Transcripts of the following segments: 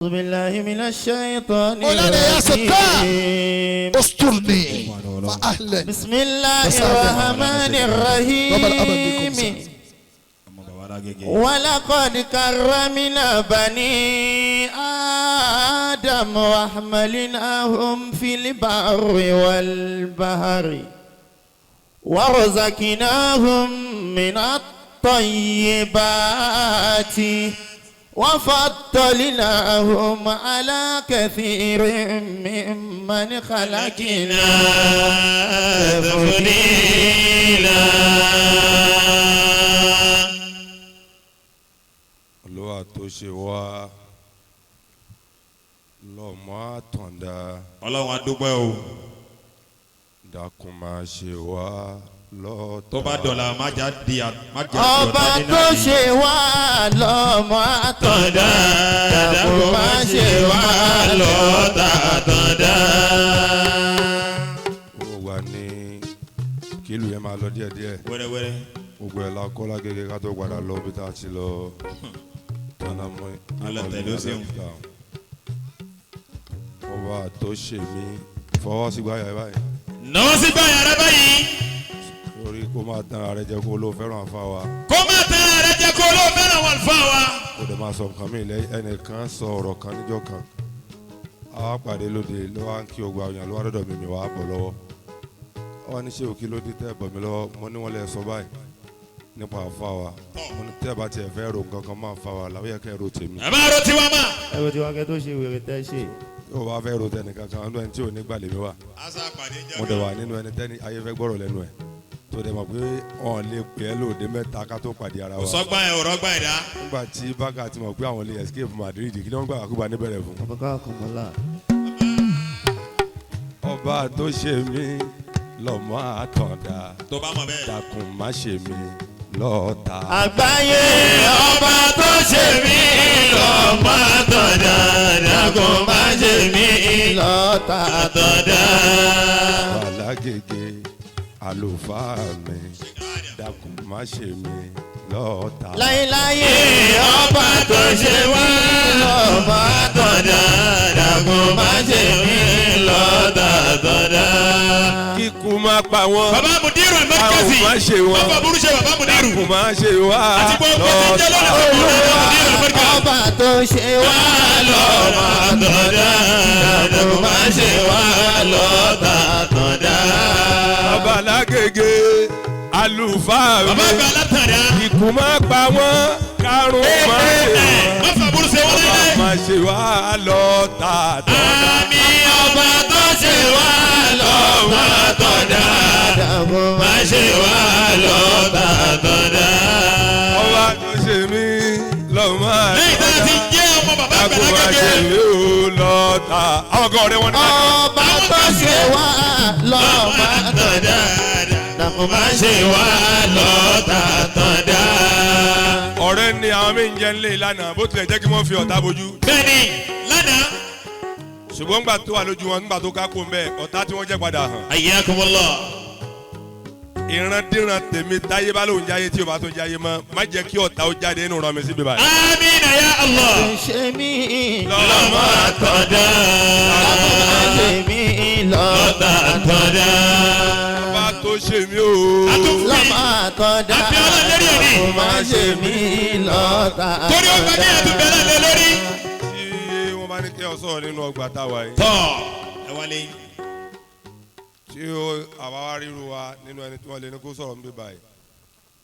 أعوذ بالله من الشيطان مولانا يا ستار الرجيم. استرني فأهلا. بسم الله الرحمن الرحيم. ولقد كرمنا بني آدم وحملناهم في البر والبحر ورزقناهم من الطيبات وفضلناهم على كثير ممن خلقنا تفضيلا. Olúwa tó ṣe wá lọ́mọ àtàndá. Ọlọ́run a dúpẹ́ o. Dákun máa ṣe wá lọ́tà. Tó bá dọ̀la má jà di ọba tó ṣe wá lọ́mọ àtàndá. Dákun má ṣe wá lọ́tà àtàndá. Ó wà ní kílù yẹn máa lọ díẹ̀díẹ̀. wẹ́rẹ́wẹ́rẹ́. Gbogbo ẹ̀ la kọ́ lágége ká tó padà lọ bí tá a ti lọ. Alátẹ̀lé ó ṣeun. Ọba tó ṣe mí fọwọ́ sí gbáyà ẹ báyìí. Náwó sí gbáyà rẹ báyìí. Torí kó máa tán ara rẹ jẹ kó ló fẹ́ràn àfa wa. Kó má tán ara rẹ jẹ́ kó ló fẹ́ràn wọn fún wa. Kó dẹ̀ máa sọ nǹkan mi lẹ́yìn ẹnìkan sọ ọ̀rọ̀ kan níjọ́ kan. Àwa pàdé lóde ló wá ń kí ogba òyìn ló wá dọ̀dọ̀ mi wá bọ̀ lọ́wọ́. Wọ́n ní ṣé òkè ló dé tẹ́ bọ̀ mí lọ́wọ́ mo ní wọ́n lè sọ báyìí nípa àfa wa. Mo ní tẹ́ bá tiẹ̀ fẹ́ ro nǹkan kan máa fa wa làwọn yẹ kẹ́ ro tèmi. Ẹ máa ro tiwa mà. ẹ wo tiwa kẹ́ tó ṣe wèrè tẹ́ ṣe. Yóò bá fẹ́ ro tẹnìkan kan nínú ẹni tí ò ní gbà lèmi wà. Mo dẹ̀ wà nínú ẹni tẹ́ni ayé fẹ́ gbọ́rọ̀ lẹ́nu ẹ̀. Tó dẹ̀ mọ̀ pé ọ̀n lè pè é lóde mẹ́ta ká tó pàdé ara wa. Sọgbà ẹ̀ ọ̀rọ̀ gbà ẹ̀dá. Nígbà tí Bákà ti mọ̀ pé àwọn lè escape Madrid kí ni wọ́n gbà àkúgbà níbẹ̀rẹ̀ fún. Ọba tó ṣe mí lọ́mọ àtọ̀dá. Tó bá mọ̀ bẹ́ẹ̀. Dákun má ṣe mí lọ́tà. àgbáyé ọba tó ṣe mí lọ́mọ àtọ̀dá. Dákun má ṣe mí lọ́tà àtọ̀dá. Alágége àlùfáà mi dákun má ṣe mí lọ́tà. láyéláyé ọba tó ṣe wá lọ́mọ àtọ̀dá. Dákun má ṣe mí lọ́tà àtọ̀dá. Kíkú má pa wọ́n. Bàbá Mudiru Al-Markazi. Dákun má ṣe wọ́n. Bàbá burúkú bàbá Mudiru. Dákun má ṣe wá Àti gbogbo ti jẹ́ lọ́nà lọ́tà. Mudiru Al-Markazi. ọba tó ṣe wá lọ́mọ àtọ̀dá. Dákun má ṣe wá lọ́tà àtọ̀dá. Bàbá Alágége àlùfáà mi. Bàbá àgbà látàrí. Kíkú má pa wọ́n. Kárùn má ṣe wọ́n. Má fà burú ṣe wọ́n Bàbá lẹ́lẹ́. má ṣe wá lọ́tà àtọ̀dá. Àmì ọba tó ṣe wá lọ́mọ àtọ̀dá. Dákun Má ṣe wá lọ́tà àtọ̀dá. Ọba tó ṣe mí lọ́mọ Lẹ́yìn tá a ti àtọ̀dá. jẹ́ ọmọ bàbá àgbà Dákun má ṣe lágége. mí ó lọ́tà. Àwọn kan ọ̀rẹ́ wọn ní káàkiri. ọba tó ṣe wá lọ́mọ àtọ̀dá. Dákun má ṣe wá lọ́tà àtọ̀dá. Ọ̀rẹ́ ni àwọn méjì jẹ́ ńlẹ̀ ìlànà bó tilẹ̀ jẹ́ kí wọ́n fi ọ̀tá bojú. Bẹ́ẹ̀ni lánàá. Ṣùgbọ́n ńgbà tó wà lójú wọn ńgbà tó ká kó mbẹ́ ọ̀tá tí wọ́n jẹ́ padà hàn. Ayyakumullah. Ìrandíran tèmi táyé bá lóun jáyé tí o bá tún jáyé mọ́ má jẹ́ kí ọ̀tá ó jáde nínú rán mi síbi báyìí. Amina ya Allah. ṣe mí Lọ́mọ àtọ̀dá. Dákun má ṣe mí lọ́tà àtọ̀dá. Bá tó ṣe mí o. lọ́mọ àtọ̀dá. Abíọ́lá lérí ẹni. Dákun má ṣe mí lọ́tà àtọ̀dá. Torí ó gbà ní ẹ̀dùn bẹ́ẹ̀ lé lórí. Tí wọ́n bá ní kí ọ sọ̀rọ̀ nínú ọgbà táwa yìí. Tọ́ ẹ wálé. Tí àwa wá ríru wa nínú ẹni tí wọ́n lè ní kó sọ̀rọ̀ níbi báyìí.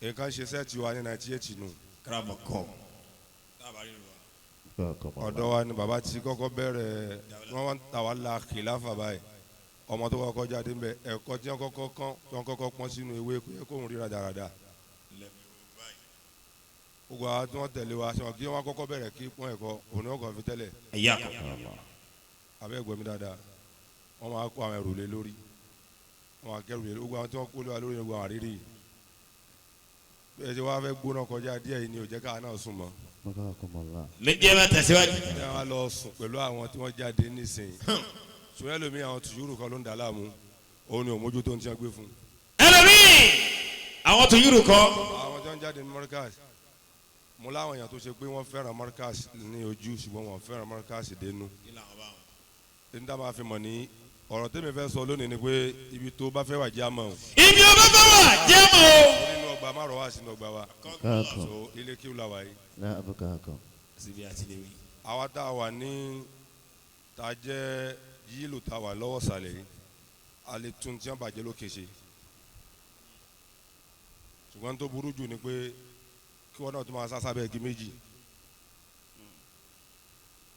Nǹkan ṣe sẹ́ẹ̀tì wa ní 98 nù. Karamakọ. Ọ̀dọ́ wa ni bàbá ti kọ́kọ́ bẹ̀rẹ̀ wọ́n wá ń tà wá la kìláfà báyìí. Ọmọ tó kọ́kọ́ jáde ń bẹ ẹ̀kọ́ tí wọ́n kọ́kọ́ kán tí wọ́n kọ́kọ́ pọ́n sínú ewé kó yẹ kóhun ríra dáradára. Gbogbo àwọn tí wọ́n tẹ̀lé wa sọ kí wọ́n kọ́kọ́ bẹ̀rẹ̀ kí pọ́n ẹ̀kọ́ òun ni wọ́n kàn fi tẹ́lẹ̀. Ayyakumullah. Abẹ́ ẹ̀gbọ́n mi dáadáa wọ́n máa kó àwọn ẹrù lé lórí wọ́n máa kẹ́rù lé lórí gbogbo àwọn tí wọ́n kó lé wa lórí gbogbo àwọn àrírí yìí. Bẹ́ẹ̀ ṣe wá fẹ́ gbóná kọjá díẹ̀ yìí ni ò jẹ́ káà náà sùn mọ́. Ní jẹ́ bá tẹ̀síwájú. Ẹ wá lọ sùn pẹ̀lú àwọn tí wọ́n jáde nísìnyí. Ṣùgbọ́n ẹlòmíì àwọn tùyúrù kan ló ń dà láàmú òun ni òmójú tó ń tiẹ́ gbé fún. Ẹlòmíì àwọn tó yúrù kọ́. Àwọn tí wọ́n jáde ní Mọ́ríkàs mo láwọn èèyàn tó ṣe pé wọ́n fẹ́ràn markaz ní ojú ṣùgbọ́n wọ́n fẹ́ràn markaz dénú. ẹni tá a máa fi mọ̀ ní ọ̀rọ̀ tẹ́mi fẹ́ sọ lónìí ni pé ibi tó bá fẹ́ wà jẹ́ àmọ́ o. ibi ó bá fẹ́ wà jẹ́ mọ́ o. nínú ọgbà má rọ̀ wá sínú ọgbà wa. so ilé kí ó la wà yìí. síbi àtìlẹ́wì. àwa tá a wà ní tá a jẹ́ yílò tá a wà lọ́wọ́ sàlẹ̀ yìí a lè tún tí wọ́n bàjẹ́ lókè ṣe. ṣùgbọ́n tó burú jù ni pé kí wọ́n náà tó máa sásá bẹ́ẹ̀ gí méjì.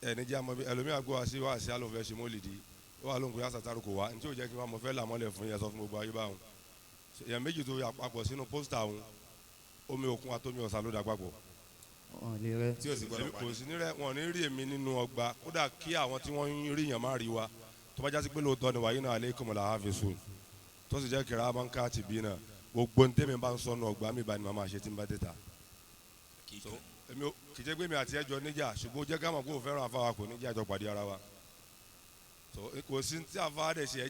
ẹni jẹ́ àmọ́ bí ẹlòmíà gbọ́ wá sí àlọ́ fẹ́ ṣe mọ́lìdì ó wà lóhùn pé Yah Satar kò wá ní tí ò jẹ́ kí wọ́n mọ̀ fẹ́ làmọ́lẹ̀ fún yẹn sọ fún gbogbo ayé báwọn. èèyàn méjì tó yà papọ̀ sínú pósítà òun omi òkun àtomi ọ̀sà ló dà papọ̀. kò sí ní rẹ wọn ò ní rí èmi nínú ọgbà kódà kí àwọn tí wọ́n ń rí yàn má rí wa tó bá jásí pé lóòótọ́ ni wàyí náà alaykum al-hafizun tó sì jẹ́ kiraman katibina gbogbo ní tèmi bá ń sọnù ọgbà mi bá ní màmá ṣe tí ń bá dé ta. kì í jẹ́ pé mi àti ẹjọ́ níjà ṣùgbọ́n ó jẹ́ ká mọ̀ pé òun fẹ́ràn àfáwà kò níjà àjọ pàdé ara wa. kò sí tí àfáà dẹ̀ ṣe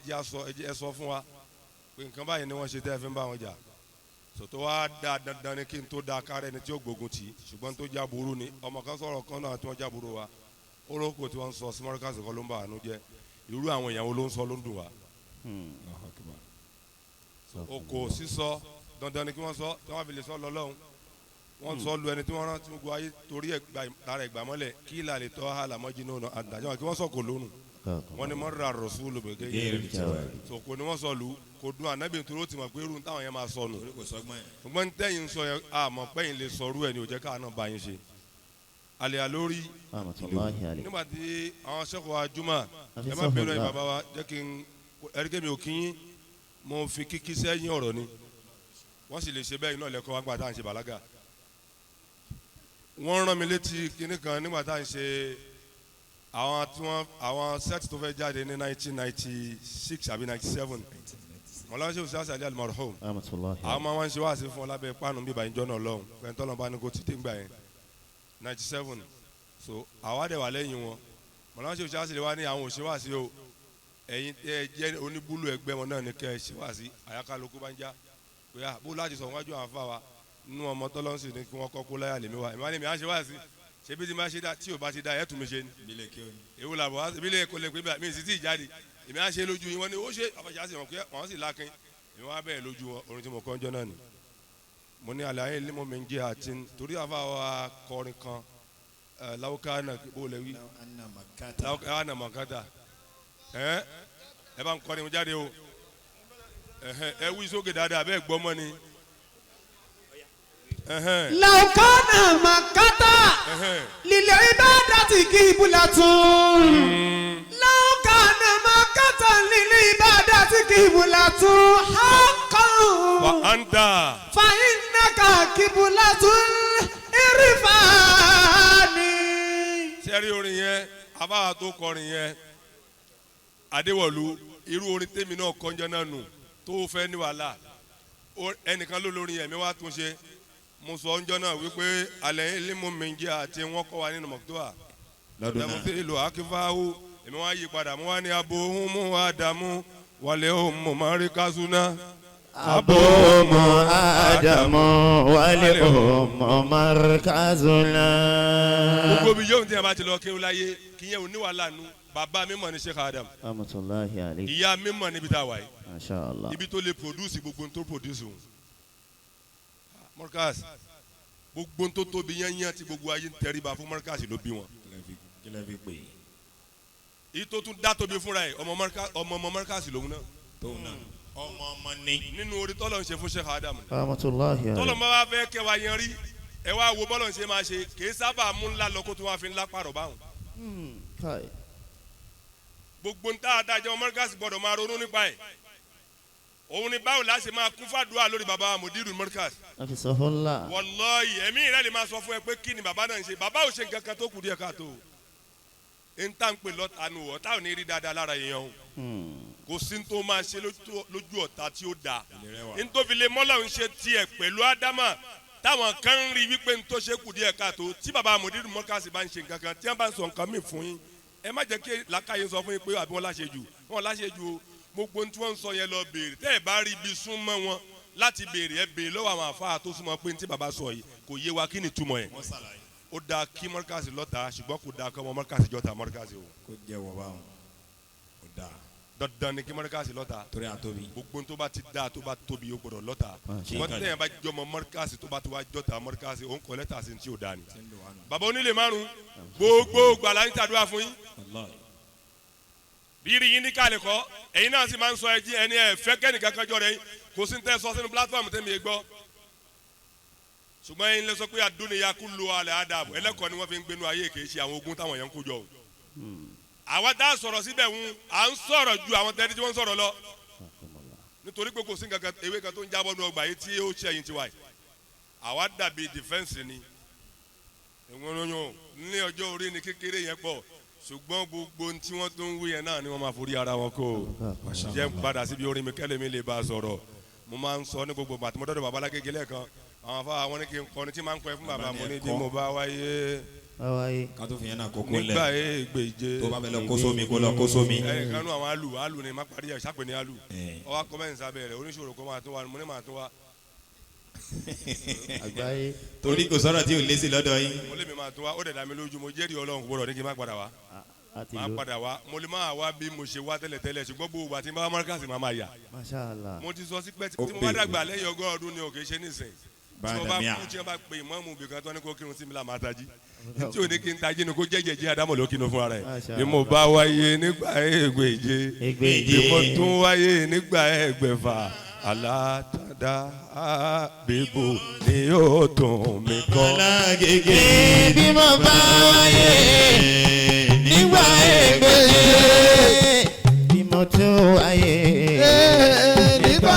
ẹ sọ fún wa pé nǹkan báyìí ni wọ́n ṣe tẹ́ ẹ fi ń bá wọn jà. tó wá da dandan ni kí n tó da kárẹ́ ni tí ó gbógun tì í ṣùgbọ́n tó já burú ni ọmọ kan sọ̀rọ̀ kan náà tí wọ́n já burú wa ó lóko tí wọ́n ń sọ simọ́ríkàsì kan ló ń bá àánú jẹ́ irú àwọn èèyàn wo ló ń sọ ló ń dùn wá. oko sísọ dandan ni kí wọ́n sọ tí wọ́n fi lè sọ lọ́lọ́hún wọ́n sọ lu ẹni tí wọ́n rántí gbogbo ayé torí lára ìgbà mọ́lẹ̀ kí ilà lè tọ́ ha làmọ́jì náà àdájọ́ kí wọ́n sọ kò lónù wọ́n ní mọ́ra rọ̀ṣúlù bẹ̀gẹ́ yẹn so kò ní wọ́n sọ lu kò dùn ànábì tó ló ti mọ̀ pé irú táwọn yẹn máa sọ nù ṣùgbọ́n tẹ́yìn sọ yẹn àmọ́ pẹ́yìn lè sọ irú ẹ̀ ní òjẹ́ káà náà bá yín ṣe. Al-Ilory nígbà tí àwọn sẹ́kọ̀ọ́ ajúmọ̀ ẹ má bẹ̀rù ẹ̀ bàbá wa jẹ́ kí n ẹ̀ríkẹ́ mi ò kí yín mo fi kíkí sẹ́yìn ọ̀rọ̀ ni wọ́n sì lè ṣe bẹ́ẹ̀ iná lẹ́kọ̀ọ́ wá gbà tá à ń ṣe bàlágà. wọ́n rán mi létí kinní kan nígbà tá à ń ṣe àwọn sẹ́ẹ̀tì tó fẹ́ jáde ní 1996 àbí 97 mọ̀láwọ́ ṣe òṣìṣẹ́ àṣàlẹ̀ al-marhum àwọn máa ń ṣe wáàsí fún ọ lábẹ́ páànù bíbá ìjọ náà lọ́hùn pẹ̀ntọ́ lọ́nà bá ní kó ti dé gbà yẹn 97 so àwa dẹ̀ wà lẹ́yìn wọn mọ̀láwọ́ ṣe òṣìṣẹ́ àṣàlẹ̀ wa ní àwọn òṣìṣẹ́ wáàsí o ẹ̀yin tẹ́ ẹ jẹ́ oníbúlù ẹgbẹ́ wọn náà ní kẹ́ ẹ ṣe wáàsí àyàká lóko bá ń já pé bó láti sọ wájú àwọn afá wa nínú ọmọ tọ́lọ́sì ní kí wọ́n kọ́ kó láyà lèmi wa ìmọ̀ ni mi á ṣe wáàsí ṣebí tí ma ṣe dá tí o bá ṣe dá ẹ̀ tún mi ṣe ni ewu làbọ̀ wá ìbílẹ̀ kò lè pé mi sì ti jáde èmi á ṣe lójú yín wọ́n ní ó ṣe àfàṣà sì wọ́n sì lákin èmi wá bẹ̀rẹ̀ lójú wọn orin tí mo kọ́ ń jọ náà ni mo ní àlàyé ilé mọ́ mi ń jẹ́ àti torí àfa wa kọrin kan láwùká náà bó lè wí láwùká náà mọ̀kátà ẹ bá ń kọrin mo jáde o ẹ wí sókè dáadáa bẹ́ẹ̀ gbọ́ mọ́ ni. Laukana makata lile ibadati kibulatun. Laukana makata lile ibadati kibulatun. Haqqan. Wa anta. Fa innaka kibulatul irfani. Sẹ́rí orin yẹn abáwa tó kọrin yẹn Adéwọ̀lú irú orin tèmi náà kọjá náà nù tó fẹ́ ní wàhálà ẹnìkan ló lórin yẹn mi wá tún ṣe. Mo sọ ọjọ́ náà wípé alẹ́ ilé mú mi jẹ́ àti wọ́n kọ́ wa nínú mọ̀tòwà lọ́dún tí ìlú akífáwó èmi wá yí padà mo wá ní abo ohun mú Ádámù wálé ohun mú Marikazuna. abo ohun Ádámù wálé ohun mú Marikazuna. gbogbo bí yóò tí a bá ti lọ kéwù láyé kí yẹn ò ní wàhálà nu bàbá mi mọ̀ ní Sheikh Adam ìyá mi mọ̀ níbi tá a wà yìí ibi tó lè produce gbogbo tó produce òun. Markaz gbogbo tó tóbi yányán tí gbogbo ayé ń tẹríba fún Markaz ló bí wọn. èyí tó tún dá tóbi fúnra ẹ̀ ọmọ Markaz lòun náà. ọmọ ni. nínú orí tọ́lọ̀ ń ṣe fún Sheikh Adam. tọ́lọ̀ máa wá fẹ́ kẹwàá yẹn rí ẹ wá wo bọ́lọ̀ ń ṣe máa ṣe kì í sábà mú ńlá lọ kó tó wá fi ńlá pààrọ̀ báwọn. gbogbo ń tá adájọ́ Markaz gbọ́dọ̀ máa ronú nípa ẹ̀. òun ni báwo la ṣe máa kún fàdúrà lórí baba mudiru Markaz. Wallahi ẹ̀mí rẹ̀ lè máa sọ fún ẹ pé kí ni baba náà ń ṣe baba ò ṣe nǹkan kan tó kù díẹ̀ káàtó n tá n pè lọ́ta nu ọ̀tá ò ní rí dáadáa lára èèyàn o kò sí n tó máa ṣe lójú ọ̀tá tí ó da n tó fi lè mọ́lá ń ṣe tiẹ̀ pẹ̀lú Ádámà táwọn kan ń rí wípé n tó ṣe kù díẹ̀ káàtó tí baba mudiru Markaz bá ń ṣe nǹkan kan tí wọ́n bá ń sọ nǹkan mìíràn fún yín ẹ má jẹ́ kí làákàyè sọ fún yín pé àbí wọ́n láṣẹ jù o gbogbo tí wọ́n ń sọ yẹn lọ béèrè tẹ́ ẹ̀ bá rí ibi súnmọ́ wọn láti béèrè ẹ béèrè lọ́wọ́ àwọn àfáà tó súnmọ́ pé ní tí bàbá sọ yìí kò yé wa kí ni túmọ̀ ẹ̀. ó dáa kí mọ́ríkàsì lọ́ta ṣùgbọ́n kò dáa kọ́ ọmọ mọ́ríkàsì jọta mọ́ríkàsì o. kò jẹ́ wọ̀ báwọn kò dáa. dandan ni kí mọ́ríkàsì lọ́ta. torí a tóbi. gbogbo tó bá ti dáa tó bá tóbi ó gbọdọ̀ lọ́ta. wọ́n tẹ̀yìn bá jọmọ mọ́ríkàsì tó bá ti wá jọta mọ́ríkàsì òun kọ́ lẹ́tà sí ti ò dáa ni. bàbá onílé márùn gbogbo gbala ń tàdúrà fún yín. rírì yín ní kálẹ̀ kọ́ ẹ̀yin náà sì máa ń sọ ẹni ẹ̀ fẹ́ kẹ́nìkan kan jọ rẹ̀ yín kò sí ní tẹ́ sọ sínú platform tẹ́mi gbọ́. ṣùgbọ́n ẹ̀yin lè sọ pé àdúnyà kú lo alẹ́ àdàbọ̀ ẹlẹ́kọ̀ọ́ ni wọ́n fi ń gbénu ayé kì í ṣe àwọn ogun táwọn yẹn ń kó jọ o. àwa tá a sọ̀rọ̀ síbẹ̀ ń à ń sọ̀rọ̀ ju àwọn tẹ́lẹ̀ tí wọ́n ń sọ̀rọ̀ lọ. nítorí pé kò sí nǹkan ewé kan tó ń jábọ́ ní ọgbà yìí tí ó ṣe ẹ̀yìn tiwa yìí. àwa dàbí defence ni. ìwọ̀n ní ọjọ́ orí ni kékeré yẹn pọ̀ ṣùgbọ́n gbogbo tí wọ́n tún wí yẹn náà ni wọ́n máa forí ara wọn kó jẹ́ padà síbi orin mi kẹ́lẹ́ mi lè bá a sọ̀rọ̀ mo máa ń sọ ní gbogbo bàtí mo dọ́dọ̀ bàbá lágége lẹ́ẹ̀kan àwọn afáwọn àwọn ní kí n kọrin tí máa ń kọ ẹ fún bàbá mo ní bí mo bá wáyé ká tó fi yẹn náà kókó lẹ nígbà ègbèje tó bá bẹ lọ kó sómi kó lọ kó sómi. ẹnì kan nú àwọn alu ni má parí ẹ ṣàpè ní alu ọwọ́ kọ́mẹ́ǹsì sábẹ́ rẹ̀ oníṣòro kó máa tún wá mo ní máa tún wá. àgbáyé. torí kò sọ̀rọ̀ tí ò lé sí lọ́dọ̀ yín. mo lè mi máa tún wá ó dẹ̀ dá mi lójú mo jẹ́rìí Ọlọ́run kò gbọ́dọ̀ ní kí n má padà wá. máa padà wá mo lè máa wá bí mo ṣe wá tẹ́lẹ̀tẹ́lẹ̀ ṣùgbọ́n gbogbo àti bá mọ́ríkàsì máa yà. mo ti sọ sí pé tí mo bá dàgbà lẹ́yìn ọgọ́rùn ọdún ni ò kì í ṣe nísìn tí mo bá kú tí wọ́n bá pe ìmọ̀ọ́mù bìkan tó ní kó kírun sí mi là máa tají tí ò ní kí n tají ni kó jẹ́jẹ̀jẹ́ Àdámọ̀ ló kírun fúnra rẹ̀ bí mo bá wáyé nígbà ègbèje bí mo tún wáyé nígbà ẹgbẹ̀fà alátàdá àbíbò ni yóò tún mi kọ́. alágége bí mo bá wáyé nígbà ègbèje bí mo tún wáyé nígbà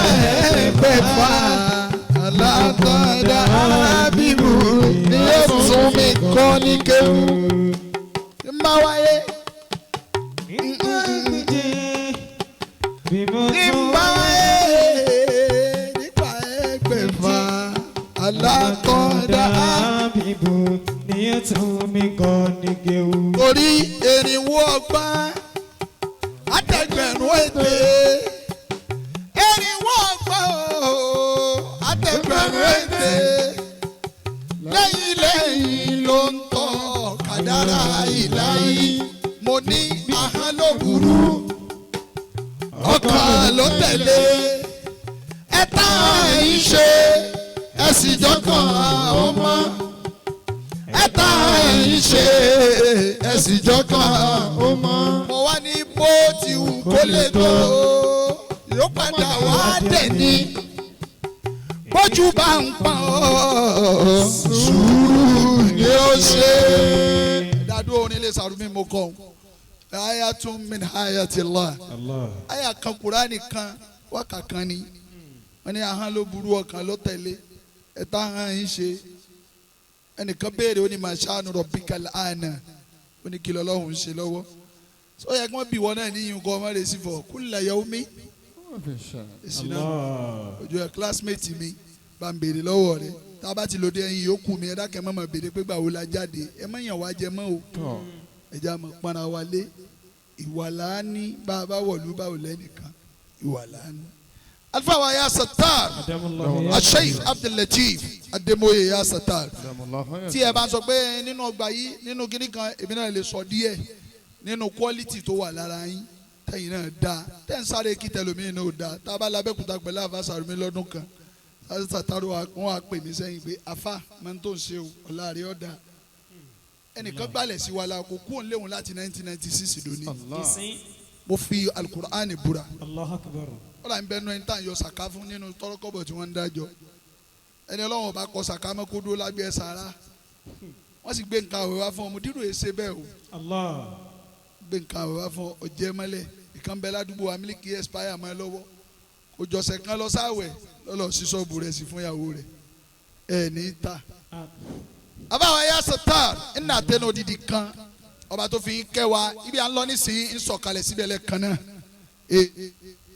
ẹgbẹ̀fà alátàdá àbíbò ni yóò tún mi kọ́ ní kéwù. bí mo bá wáyé nígbà ègbèje bí mo tún wáyé alákọ̀ọ́dá àbíbò ní ètò mi gan ní gẹ̀wù. orí erinwó ọgbọ́n àtẹgbẹ̀rún èdè erinwó ọgbọ́n àtẹgbẹ̀rún èdè lẹ́yìn lẹ́yìn ló ń tọ́ kádàrá ìláyé mo ní ahọ́n ló burú ọkàn ló tẹ̀lé ẹ̀ta ìṣe ẹ̀sìn jọ́kàn ọmọ ẹ̀ta ìṣe ẹ̀sìn jọ́kàn ọmọ. mo wá ní bó ti wù kó lè tó yóò padà wá dẹ̀ ní bójú bá ń pọ́n sùúrù ni ó ṣe. dádúró orin lè sàrúmí mo kọ́ ayatun min ayatillah aya kan Kùránì kan wákà kan ni wọ́n ní ahọ́n ló burú ọkàn ló tẹ̀lé ẹ̀ta ahọ́n yín ṣe ẹnìkan béèrè ó ní màṣáánù rabbikal àná ó ní kí lọ́lọ́hùn ń ṣe lọ́wọ́ sọ yẹ kí wọ́n bí wọn náà níyìn kọ́ ọmọ rẹ̀ sí fọ kulla yawmi èsì náà ojú ẹ̀ classmate mi bá ń béèrè lọ́wọ́ rẹ̀ tá a bá ti lòdì ẹyin yòókù mi ẹ dákẹ́ mọ́ mọ́ béèrè pé gbàwó la jáde ẹ má yàn wá jẹ mọ́ o ẹ já mọ́ pọ́nra wa lé ìwà láàánú bá a bá wọ̀lú báwo lẹ́nìkan ìwà láàánú. Al-Ilory Yah Satar Sheikh Abdul Lateef Ademoye Yah Satar tí ẹ bá sọ pé nínú ọgbà yìí nínú kíní kan èmi náà lè sọ díẹ̀ nínú quality tó wà lára yín tẹ̀yin náà dáa tẹ̀ ń sáré kí tẹlomi náà dáa tá a bá labẹ́kúta pẹ̀lú àfa sàrùmí lọ́dún kan Satar wọn á pè mí sẹ́yìn pé afa máa ń tó ń ṣe o ọ̀la rẹ̀ ọ̀dà ẹnìkan gbalẹ̀ sí wa la kó kú òun léwu láti 1996 dòní mo fi Al-Qur'an búra ọ̀la ń bẹnu ẹni tá à ń yọ sàká fún nínú tọ́lọ́kọ́bọ̀ tí wọ́n ń dájọ́ ẹni Ọlọ́run ọba kọ sàká mọ́ kó dúró lábẹ́ sàrà wọ́n sì gbé nǹkan àwẹ̀ wá fún ọmọ dídò èsè bẹ́ẹ̀ o gbé nǹkan àwẹ̀ wá fún ọjẹ́ mọ́lẹ̀ ìkan bẹ ládùúgbò wa mílíkì expire mọ́ ẹ lọ́wọ́ kò jọ̀sẹ̀ kan lọ sáwẹ̀ lọ́lọ́ sí ṣọ́ọ̀bù rẹ̀ sí fún ìyàwó rẹ̀ ẹ̀ ní ta. Al-Ilory Yah Satar ńnà tẹnu odidi kan ọba tó fi ń kẹ́ wa ibi à ń lọ nísìnyí ń sọ̀kalẹ̀ síbẹ̀ lẹ́ẹ̀kan náà